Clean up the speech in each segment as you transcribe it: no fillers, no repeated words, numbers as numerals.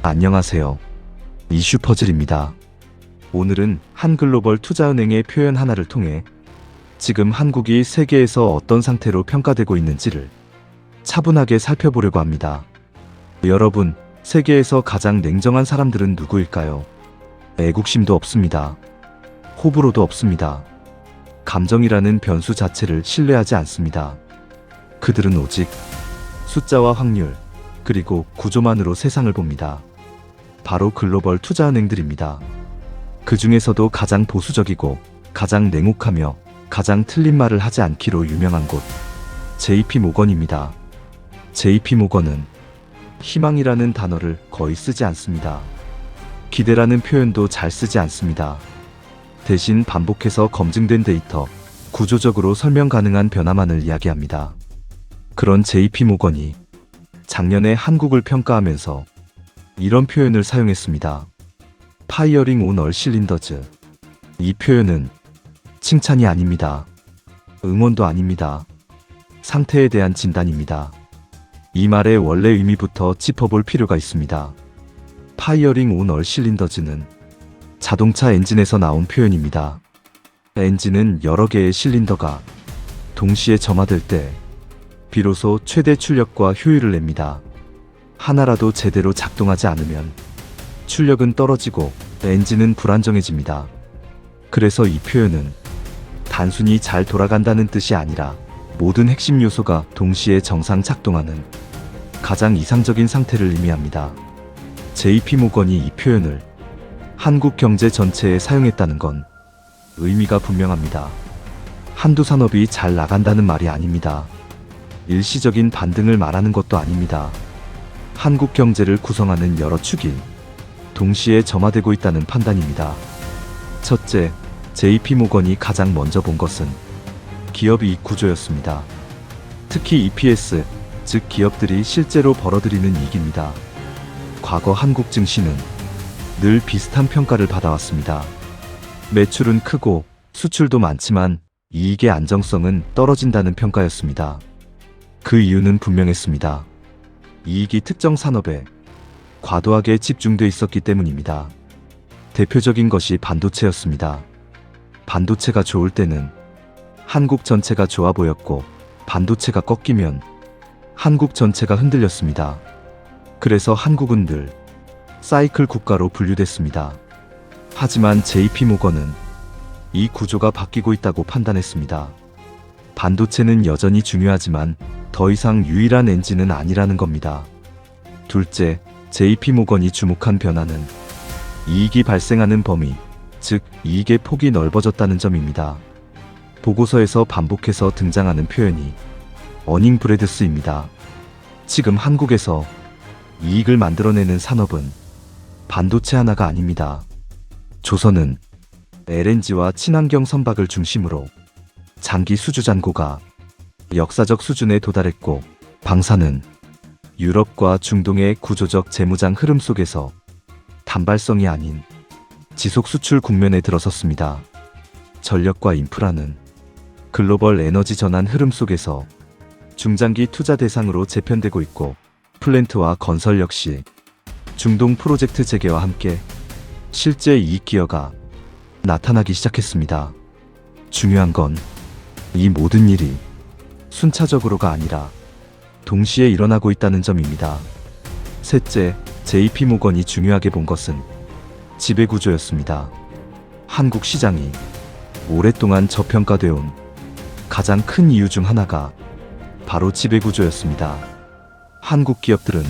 안녕하세요. 이슈 퍼즐입니다. 오늘은 한글로벌 투자은행의 표현 하나를 통해 지금 한국이 세계에서 어떤 상태로 평가되고 있는지를 차분하게 살펴보려고 합니다. 여러분, 세계에서 가장 냉정한 사람들은 누구일까요? 애국심도 없습니다. 호불호도 없습니다. 감정이라는 변수 자체를 신뢰하지 않습니다. 그들은 오직 숫자와 확률, 그리고 구조만으로 세상을 봅니다. 바로 글로벌 투자은행들입니다. 그 중에서도 가장 보수적이고 가장 냉혹하며 가장 틀린 말을 하지 않기로 유명한 곳 JP모건입니다. JP모건은 희망이라는 단어를 거의 쓰지 않습니다. 기대라는 표현도 잘 쓰지 않습니다. 대신 반복해서 검증된 데이터, 구조적으로 설명 가능한 변화만을 이야기합니다. 그런 JP모건이 작년에 한국을 평가하면서 이런 표현을 사용했습니다. Firing on all cylinders. 이 표현은 칭찬이 아닙니다. 응원도 아닙니다. 상태에 대한 진단입니다. 이 말의 원래 의미부터 짚어볼 필요가 있습니다. Firing on all cylinders는 자동차 엔진에서 나온 표현입니다. 엔진은 여러 개의 실린더가 동시에 점화될 때 비로소 최대 출력과 효율을 냅니다. 하나라도 제대로 작동하지 않으면 출력은 떨어지고 엔진은 불안정해집니다. 그래서 이 표현은 단순히 잘 돌아간다는 뜻이 아니라 모든 핵심 요소가 동시에 정상 작동하는 가장 이상적인 상태를 의미합니다. JP모건이 이 표현을 한국 경제 전체에 사용했다는 건 의미가 분명합니다. 한두 산업이 잘 나간다는 말이 아닙니다. 일시적인 반등을 말하는 것도 아닙니다. 한국 경제를 구성하는 여러 축이 동시에 점화되고 있다는 판단입니다. 첫째, JP모건이 가장 먼저 본 것은 기업 이익 구조였습니다. 특히 EPS, 즉 기업들이 실제로 벌어들이는 이익입니다. 과거 한국 증시는 늘 비슷한 평가를 받아왔습니다. 매출은 크고 수출도 많지만 이익의 안정성은 떨어진다는 평가였습니다. 그 이유는 분명했습니다. 이익이 특정 산업에 과도하게 집중돼 있었기 때문입니다. 대표적인 것이 반도체였습니다. 반도체가 좋을 때는 한국 전체가 좋아 보였고 반도체가 꺾이면 한국 전체가 흔들렸습니다. 그래서 한국은 늘 사이클 국가로 분류됐습니다. 하지만 JP모건은 이 구조가 바뀌고 있다고 판단했습니다. 반도체는 여전히 중요하지만 더 이상 유일한 엔진은 아니라는 겁니다. 둘째, JP모건이 주목한 변화는 이익이 발생하는 범위, 즉 이익의 폭이 넓어졌다는 점입니다. 보고서에서 반복해서 등장하는 표현이 어닝 브레드스입니다. 지금 한국에서 이익을 만들어내는 산업은 반도체 하나가 아닙니다. 조선은 LNG와 친환경 선박을 중심으로 장기 수주 잔고가 역사적 수준에 도달했고 방사는 유럽과 중동의 구조적 재무장 흐름 속에서 단발성이 아닌 지속 수출 국면에 들어섰습니다. 전력과 인프라는 글로벌 에너지 전환 흐름 속에서 중장기 투자 대상으로 재편되고 있고 플랜트와 건설 역시 중동 프로젝트 재개와 함께 실제 이익 기여가 나타나기 시작했습니다. 중요한 건 이 모든 일이 순차적으로가 아니라 동시에 일어나고 있다는 점입니다. 셋째, JP모건이 중요하게 본 것은 지배구조였습니다. 한국 시장이 오랫동안 저평가되어 온 가장 큰 이유 중 하나가 바로 지배구조였습니다. 한국 기업들은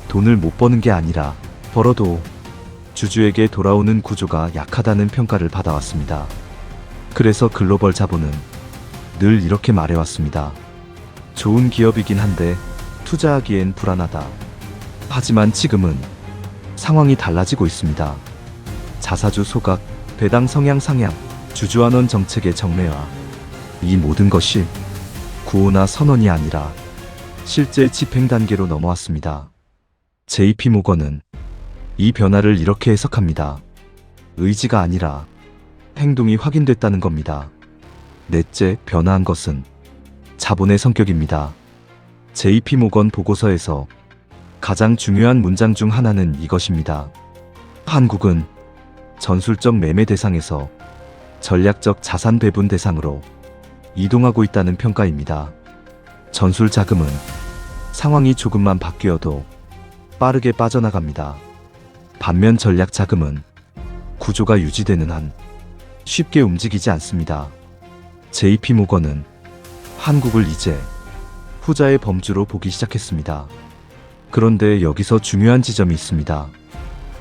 돈을 못 버는 게 아니라 벌어도 주주에게 돌아오는 구조가 약하다는 평가를 받아왔습니다. 그래서 글로벌 자본은 늘 이렇게 말해왔습니다. 좋은 기업이긴 한데 투자하기엔 불안하다. 하지만 지금은 상황이 달라지고 있습니다. 자사주 소각, 배당 성향 상향, 주주환원 정책의 정례화, 이 모든 것이 구호나 선언이 아니라 실제 집행 단계로 넘어왔습니다. JP모건은 이 변화를 이렇게 해석합니다. 의지가 아니라 행동이 확인됐다는 겁니다. 넷째, 변화한 것은 자본의 성격입니다. JP모건 보고서에서 가장 중요한 문장 중 하나는 이것입니다. 한국은 전술적 매매 대상에서 전략적 자산 배분 대상으로 이동하고 있다는 평가입니다. 전술 자금은 상황이 조금만 바뀌어도 빠르게 빠져나갑니다. 반면 전략 자금은 구조가 유지되는 한 쉽게 움직이지 않습니다. JP모건은 한국을 이제 후자의 범주로 보기 시작했습니다. 그런데 여기서 중요한 지점이 있습니다.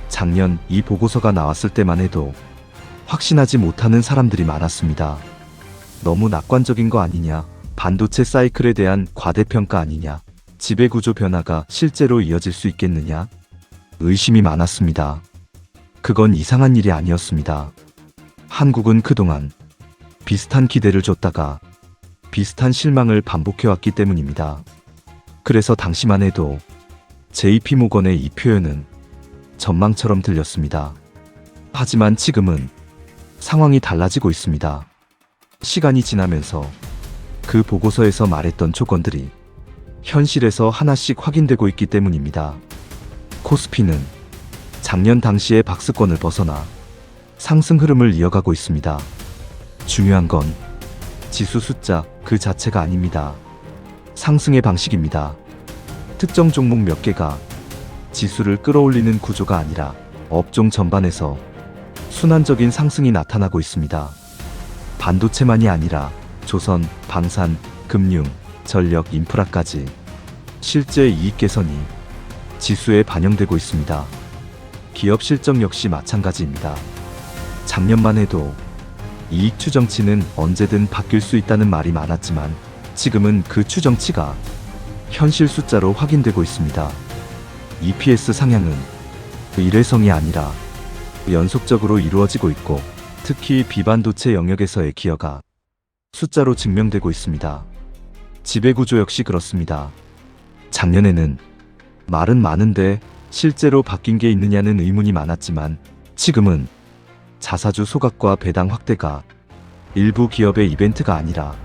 작년 이 보고서가 나왔을 때만 해도 확신하지 못하는 사람들이 많았습니다. 너무 낙관적인 거 아니냐, 반도체 사이클에 대한 과대평가 아니냐, 지배구조 변화가 실제로 이어질 수 있겠느냐, 의심이 많았습니다. 그건 이상한 일이 아니었습니다. 한국은 그동안 비슷한 기대를 줬다가 비슷한 실망을 반복해왔기 때문입니다. 그래서 당시만 해도 JP모건의 이 표현은 전망처럼 들렸습니다. 하지만 지금은 상황이 달라지고 있습니다. 시간이 지나면서 그 보고서에서 말했던 조건들이 현실에서 하나씩 확인되고 있기 때문입니다. 코스피는 작년 당시의 박스권을 벗어나 상승 흐름을 이어가고 있습니다. 중요한 건 지수 숫자 그 자체가 아닙니다. 상승의 방식입니다. 특정 종목 몇 개가 지수를 끌어올리는 구조가 아니라 업종 전반에서 순환적인 상승이 나타나고 있습니다. 반도체만이 아니라 조선, 방산, 금융, 전력, 인프라까지 실제 이익 개선이 지수에 반영되고 있습니다. 기업 실적 역시 마찬가지입니다. 작년만 해도 이익 추정치는 언제든 바뀔 수 있다는 말이 많았지만 지금은 그 추정치가 현실 숫자로 확인되고 있습니다. EPS 상향은 일회성이 아니라 연속적으로 이루어지고 있고 특히 비반도체 영역에서의 기여가 숫자로 증명되고 있습니다. 지배구조 역시 그렇습니다. 작년에는 말은 많은데 실제로 바뀐 게 있느냐는 의문이 많았지만 지금은 자사주 소각과 배당 확대가 일부 기업의 이벤트가 아니라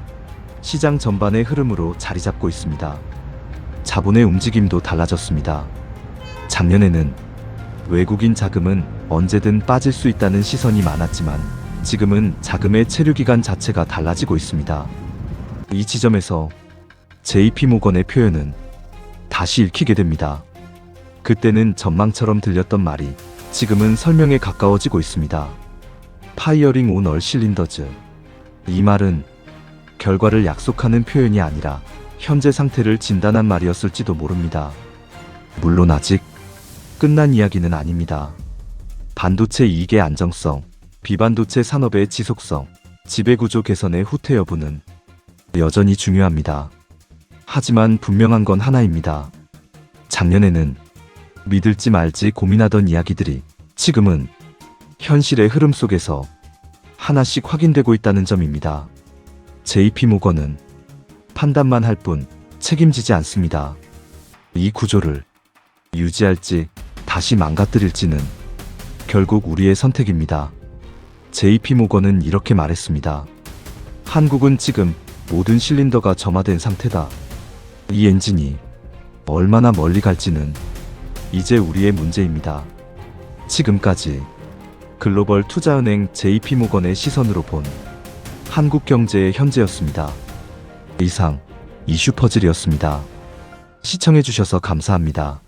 시장 전반의 흐름으로 자리 잡고 있습니다. 자본의 움직임도 달라졌습니다. 작년에는 외국인 자금은 언제든 빠질 수 있다는 시선이 많았지만 지금은 자금의 체류 기간 자체가 달라지고 있습니다. 이 지점에서 JP모건의 표현은 다시 읽히게 됩니다. 그때는 전망처럼 들렸던 말이 지금은 설명에 가까워지고 있습니다. 파이어링 온 얼 실린더즈. 이 말은 결과를 약속하는 표현이 아니라 현재 상태를 진단한 말이었을지도 모릅니다. 물론 아직 끝난 이야기는 아닙니다. 반도체 이익의 안정성, 비반도체 산업의 지속성, 지배구조 개선의 후퇴 여부는 여전히 중요합니다. 하지만 분명한 건 하나입니다. 작년에는 믿을지 말지 고민하던 이야기들이 지금은 현실의 흐름 속에서 하나씩 확인되고 있다는 점입니다. JP모건은 판단만 할 뿐 책임지지 않습니다. 이 구조를 유지할지 다시 망가뜨릴지는 결국 우리의 선택입니다. JP모건은 이렇게 말했습니다. 한국은 지금 모든 실린더가 점화된 상태다. 이 엔진이 얼마나 멀리 갈지는 이제 우리의 문제입니다. 지금까지 글로벌 투자은행 JP모건의 시선으로 본 한국 경제의 현재였습니다. 이상 이슈퍼즐이었습니다. 시청해주셔서 감사합니다.